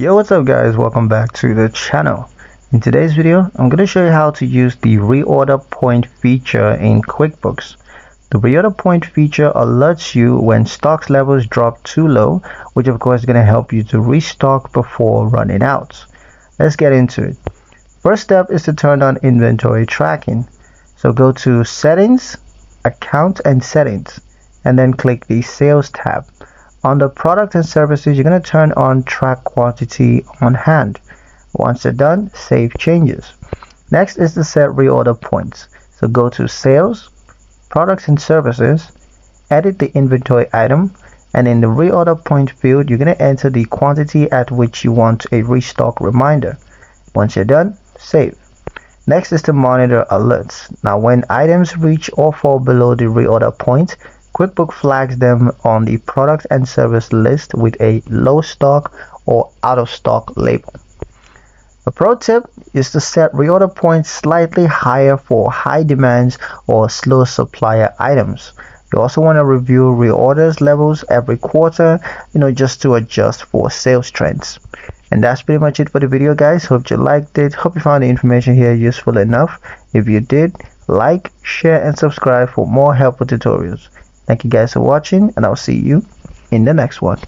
Yo, what's up guys, welcome back to the channel. In today's video I'm going to show you how to use the reorder point feature in QuickBooks. The reorder point feature alerts you when stocks levels drop too low, which of course is going to help you to restock before running out. Let's get into it. First step is to turn on inventory tracking. So go to settings, account and settings, and then click the sales tab. Under product and services, you're going to turn on track quantity on hand. Once you're done, save changes. Next is to set reorder points. So go to sales, products and services, edit the inventory item, and in the reorder point field, you're going to enter the quantity at which you want a restock reminder. Once you're done, save. Next is to monitor alerts. Now when items reach or fall below the reorder point, QuickBooks flags them on the product and service list with a low stock or out of stock label. A pro tip is to set reorder points slightly higher for high demands or slow supplier items. You also want to review reorders levels every quarter, just to adjust for sales trends. And that's pretty much it for the video guys. Hope you liked it. Hope you found the information here useful enough. If you did, like, share and subscribe for more helpful tutorials. Thank you guys for watching, and I'll see you in the next one.